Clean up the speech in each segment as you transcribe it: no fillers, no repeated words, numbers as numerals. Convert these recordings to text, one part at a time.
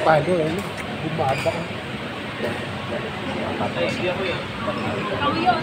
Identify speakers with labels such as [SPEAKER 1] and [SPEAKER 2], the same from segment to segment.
[SPEAKER 1] Paano eh, bumaba ka.
[SPEAKER 2] Ikaw yun.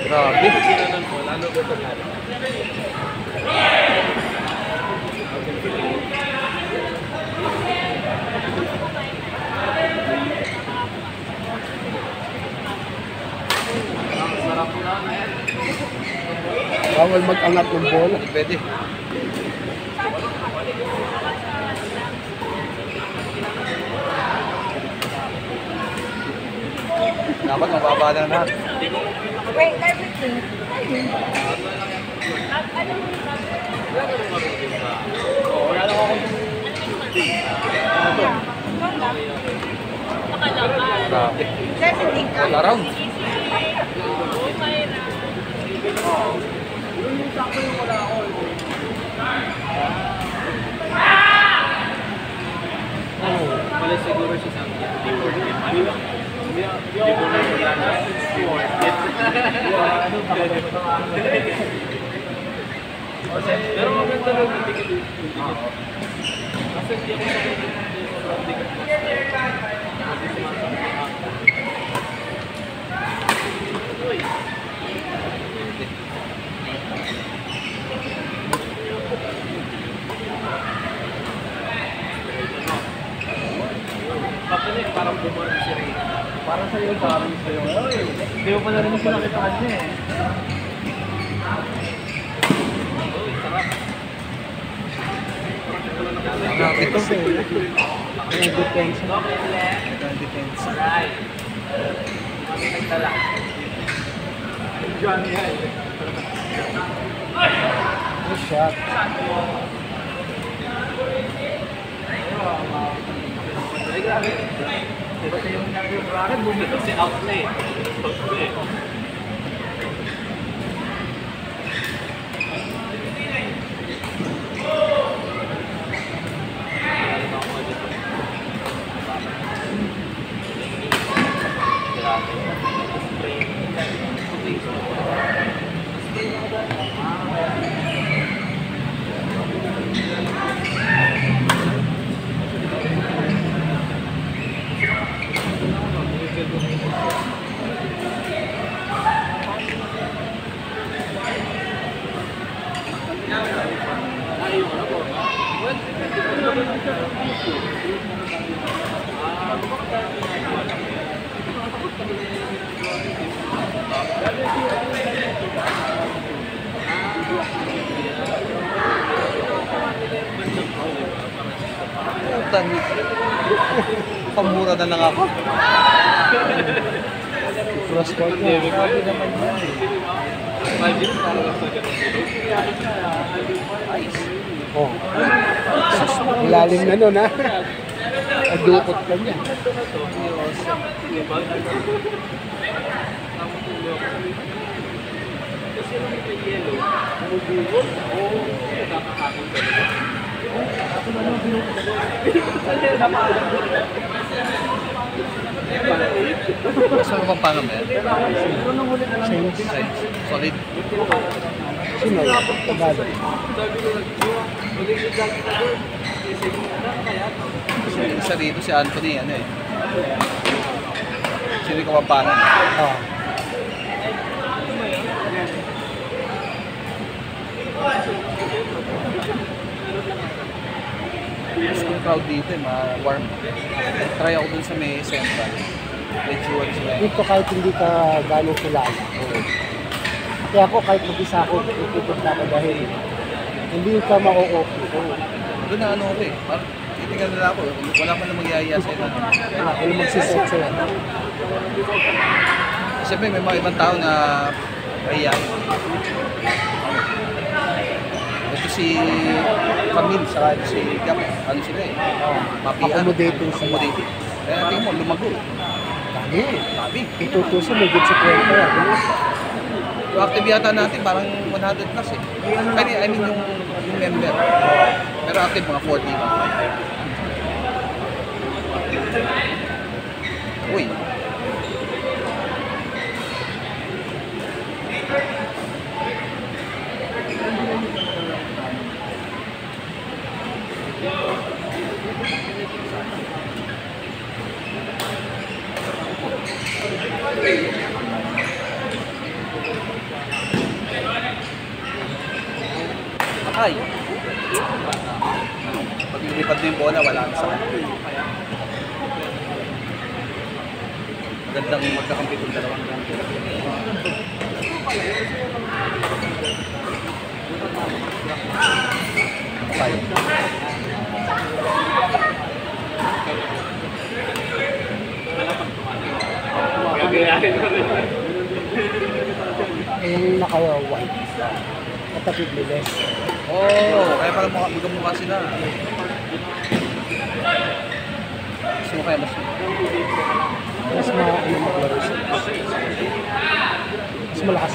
[SPEAKER 1] Grabe. Bawal mag-angat ng bola.
[SPEAKER 3] Pwede. Dapat mababa na natin.
[SPEAKER 2] Wait, everything.
[SPEAKER 3] Grabe.
[SPEAKER 2] 17 ka.
[SPEAKER 3] Wala raw.
[SPEAKER 4] Wala siguro siya sa akin. Hindi po na yung lana. Pero maganda lang yung tigil. Kasi hindi ako Pakinig, parang bumalik si Reyna. Parang sa'yo, parang sa'yo. Hindi mo pa narinig ko nakita kanya eh. Uy, sarap.
[SPEAKER 1] Ito sa may defense. Defense.
[SPEAKER 4] Right. Kami nagtala. Johnny yan.
[SPEAKER 1] Good shot.
[SPEAKER 4] Ay, grabe. Diba sa yung nag-rocket, bumito si outplay. Outplay.
[SPEAKER 3] Pamura na lang ako.
[SPEAKER 1] Cross court na. Grabe naman yan. Oh. Ilalim na nun ha. Adukot ka niya.
[SPEAKER 3] Saan mo bang paano ba yan? Solid.
[SPEAKER 1] Sino? Tagado.
[SPEAKER 3] Isa dito si Anthony, ano eh. Sino yung kapampanan?
[SPEAKER 1] Ah.
[SPEAKER 3] crowd dito eh, ma-warm. Try ako dun sa may central. Medyo ano sila eh.
[SPEAKER 1] Dito kahit hindi ka gano'ng kilala. Kaya ako kahit mag-isa ako, ipupunta ka dahil hindi ka mako-okay.
[SPEAKER 3] Doon na ano ako eh. Titingnan nila ako. Wala pa na magyayaya sa ito.
[SPEAKER 1] Ano magsiset sa'yo.
[SPEAKER 3] Siyempre may mga ibang tao na mahihayin. Ito si Camille, saka ito si Gap. Ano sila eh? Mapian.
[SPEAKER 1] Accommodating sila.
[SPEAKER 3] Accommodating. Kaya tingin mo, lumago.
[SPEAKER 1] Dami.
[SPEAKER 3] Sabi.
[SPEAKER 1] Itutusin, may good sa kwento.
[SPEAKER 3] Yung active yata natin parang 100 plus eh. I mean yung member. Pero active mga 40 ba? Uy. Ay. Pag lumipad mo yung bola, wala na sa kanya. Magandang magkakampi itong dalawang. Ay.
[SPEAKER 1] Yung naka-white. Katapid bilis.
[SPEAKER 3] Kaya parang magkamukha sila. Gusto mo kaya mas
[SPEAKER 1] Mas ano maglaro sila. Mas malakas.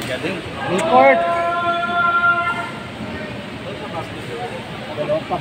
[SPEAKER 3] galing.
[SPEAKER 1] Report! Dalawang pa.